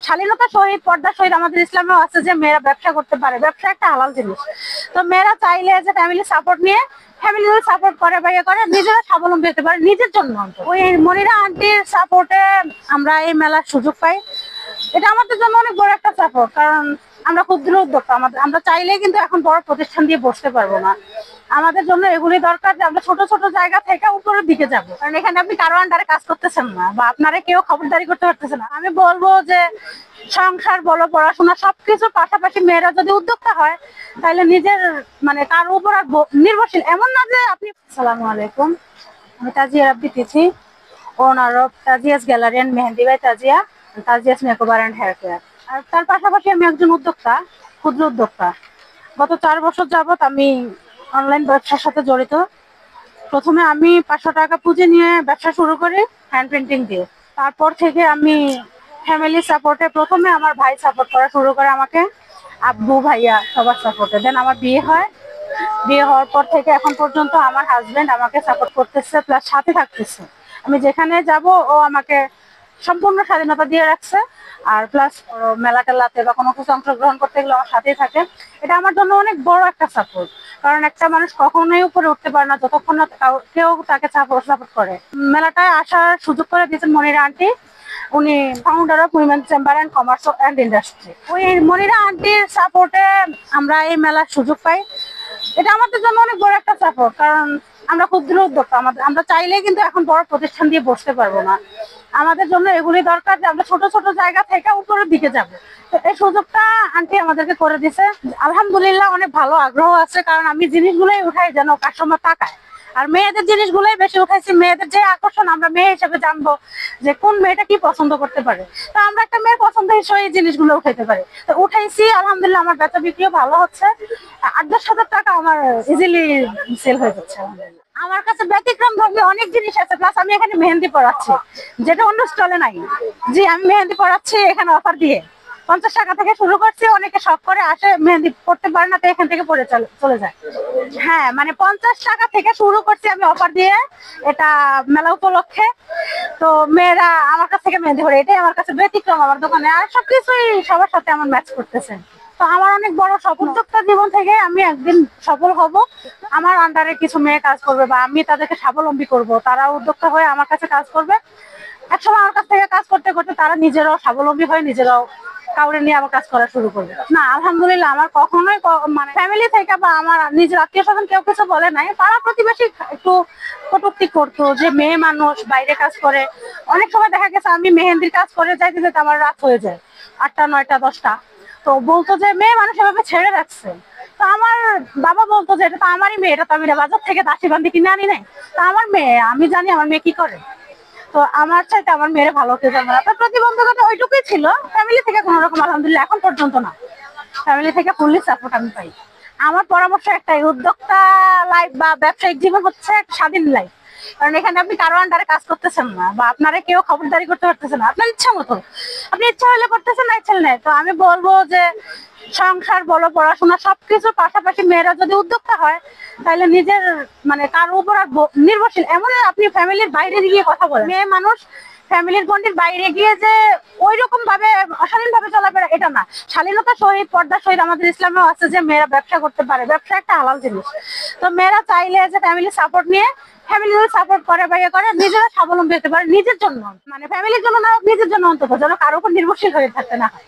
শালীনতা সহিত পর্দা সহিত আমাদের ইসলামেও আছে যে মেয়েরা ব্যবসা করতে পারে, ব্যবসা একটা হালাল জিনিস। তো মেয়েরা চাইলে যে ফ্যামিলি সাপোর্ট নিয়ে, ফ্যামিলি যদি সাপোর্ট করে বা ইয়ে করে, নিজেরা স্বাবলম্বী হতে পারে নিজের জন্য। ওই মনিরা আন্টির সাপোর্টে আমরা এই মেলার সুযোগ পাই। এটা আমাদের জন্য অনেক বড় একটা সাপোর্ট, কারণ আমরা ক্ষুদ্র উদ্যোক্তা, আমরা চাইলে কিন্তু এখন বড় প্রতিষ্ঠান দিয়ে বসতে পারবো না। আমাদের জন্য এগুলি দরকার যে আমরা ছোট ছোট জায়গা থেকে উপরের দিকে যাবো, কারণ এখানে আপনি কারো আন্ডারে কাজ করতেছেন না বা আপনারা কেউ খবরদারি করতে পারতেছে না। আমি বলবো যে সংসার বলো, পড়াশোনা, সবকিছুর পাশাপাশি মেয়েরা যদি উদ্যোক্তা হয় তাহলে নিজের মানে কারো উপর আর নির্ভরশীল এমন না যে আপনি। আসসালামু আলাইকুম, আমি Tajia Rabbi Tithi, owner of Tajia's gallery and mehendi by Tajia, Tajia's makeover and hair care. আর তার পাশাপাশি আমি একজন উদ্যোক্তা, ক্ষুদ্র উদ্যোক্তা। গত 4 বছর যাবত আমি অনলাইন ব্যবসার সাথে জড়িত। প্রথমে আমি 500 টাকা পুঁজি নিয়ে ব্যবসা শুরু করি হ্যান্ড প্রিন্টিং দিয়ে। তারপর থেকে আমি ফ্যামিলি সাপোর্টে, প্রথমে আমার ভাই সাপোর্ট করা শুরু করে আমাকে, আব্বু ভাইয়া সবার সাপোর্টে। দেন আমার বিয়ে হয়। বিয়ে হওয়ার পর থেকে এখন পর্যন্ত আমার হাজবেন্ড আমাকে সাপোর্ট করতেছে, প্লাস সাথে থাকতেছে। আমি যেখানে যাব ও আমাকে সম্পূর্ণ স্বাধীনতা দিয়ে রাখছে। আর প্লাস মেলা টেলাতে বা কোনো কিছু অংশগ্রহণ করতে গেলে আমার সাথেই থাকে। এটা আমার জন্য অনেক বড় একটা সাপোর্ট, কারণ একটা মানুষ কখনোই উপরে উঠতে পারে না যতক্ষণ না কেউ তাকে সাপোর্ট করে। মেলাটায় আসার সুযোগ করে দিয়েছেন মনিরা আন্টি, উনি founder of women chamber and commerce and industry. ওই মনিরা আন্টির সাপোর্টে আমরা এই মেলার সুযোগ পাই। এটা আমাদের জন্য অনেক বড় একটা সাপোর্ট, কারণ আমরা ক্ষুদ্র উদ্যোক্তা, আমরা চাইলেই কিন্তু এখন বড় প্রতিষ্ঠান দিয়ে বসতে পারবো না। আমাদের জন্য এগুলি দরকার যে আমরা ছোট ছোট জায়গা থেকে উপরের দিকে যাব। তো এই সুযোগটা আন্টি আমাদেরকে করে দিছে। আলহামদুলিল্লাহ অনেক ভালো আগ্রহ আছে, কারণ আমি জিনিসগুলোই উঠাই যেন কাস্টমার তাকায়। আর মেয়েদের জিনিসগুলোই বেশি উঠাইছি। মেয়েদের যে আকর্ষণ, আমরা মেয়ে হিসেবে জানবো যে কোন মেয়েটা কি পছন্দ করতে পারে। তো আমরা একটা মেয়ের পছন্দ হিসেবে এই জিনিসগুলো উঠাইতে পারি। তো উঠাইছি, আলহামদুলিল্লাহ আমার বেচা বিক্রিও ভালো হচ্ছে। 8-10 হাজার টাকা আমার ইজিলি সেল হয়ে যাচ্ছে। আমার কাছে ব্যতিক্রম ধর্মী অনেক জিনিস আছে, প্লাস আমি এখানে মেহেন্দি পড়াচ্ছি, যেটা অন্য স্টলে নাই। জি, আমি মেহেন্দি পড়াচ্ছি এখানে অফার দিয়ে। 50 টাকা থেকে শুরু করছি, অনেকে শখ করে আসে, মেহেন্দি পড়তে পারে না, তো এখান থেকে পড়ে চলে যায়। হ্যাঁ, মানে 50 টাকা থেকে শুরু করছি আমি অফার দিয়ে, এটা মেলা উপলক্ষে। তো মেয়েরা আমার কাছ থেকে মেহেন্দি পড়ে, এটাই আমার কাছে ব্যতিক্রম আমার দোকানে। আর সবকিছুই সবার সাথে আমার ম্যাচ করতেছে। তো আমার অনেক বড় স্বপ্ন, উদ্যোক্তা জীবন থেকে আমি একদিন সফল হব। আমার আন্ডারে কিছু মেয়ে কাজ করবে বা আমি তাদেরকে স্বাবলম্বী করব, তারা উদ্যোক্তা হয়ে আমার কাছে কাজ করবে। একসময় আমার কাছ থেকে কাজ করতে করতে তারা নিজেরাও স্বাবলম্বী হয়ে নিজেরাও কাউরে নিয়ে আবার কাজ করা শুরু করবে। না, আলহামদুলিল্লাহ আমার কখনোই মানে ফ্যামিলি থেকে বা আমার নিজের আত্মীয় স্বজন কেউ কিছু বলে নাই। পাড়া প্রতিবেশী একটু কটূক্তি করতো যে মেয়ে মানুষ বাইরে কাজ করে। অনেক সময় দেখা গেছে আমি মেহেন্দির কাজ করে যাইতে যেতে আমার রাত হয়ে যায়, 8টা 9টা 10টা। তো বলতো যে মেয়ে মানুষ এভাবে ছেড়ে রাখছে। তো আমার বাবা বলতো যে এটা তো আমারই মেয়ে, এটা তো আমি বাজার থেকে দাসী বান্ধি কিনে আনি নাই। তো আমার মেয়ে, আমি জানি আমার মেয়ে কি করে। তো আমার চাইতে আমার মেয়ের ভালো কেউ জানে না। তো প্রতিবন্ধকতা ওইটুকুই ছিল। ফ্যামিলি থেকে কোনো রকম আলহামদুলিল্লাহ এখন পর্যন্ত না, ফ্যামিলি থেকে ফুললি সাপোর্ট আমি পাই। আমার পরামর্শ একটাই, উদ্যোক্তা লাইফ বা ব্যবসায়িক জীবন হচ্ছে একটা স্বাধীন লাইফ। কারণ এখানে আপনি কারো আন্ডারে কাজ করতেছেন না বা আপনারা কেউ খবরদারি করতে পারতেছেন না। আপনার ইচ্ছা মতো, আপনি ইচ্ছা হলে করতেছেন, না ইচ্ছা নেই। তো আমি বলবো যে সংসার বলো, পড়াশোনা, সবকিছুর পাশাপাশি মেয়েরা যদি উদ্যোক্তা হয় তাহলে নিজের মানে কারো উপর আর নির্ভরশীল এমন আপনি ফ্যামিলির বাইরে গিয়ে কথা বলেন। মেয়ে মানুষ ফ্যামিলির গণ্ডির বাইরে গিয়ে যে ওই রকম ভাবে অশালীন ভাবে চলাফেরা, এটা না। শালীনতা সহিত পর্দা সহিত আমাদের ইসলামেও আছে যে মেয়েরা ব্যবসা করতে পারে, ব্যবসা একটা হালাল জিনিস। তো মেয়েরা চাইলে যে ফ্যামিলি সাপোর্ট নিয়ে, ফ্যামিলি যদি সাপোর্ট করে বা ইয়ে করে, নিজেরা স্বাবলম্বী হতে পারে নিজের জন্য। মানে ফ্যামিলির জন্য না, নিজের জন্য অন্তত, যেন কারো উপর নির্ভরশীল হয়ে থাকতে না হয়।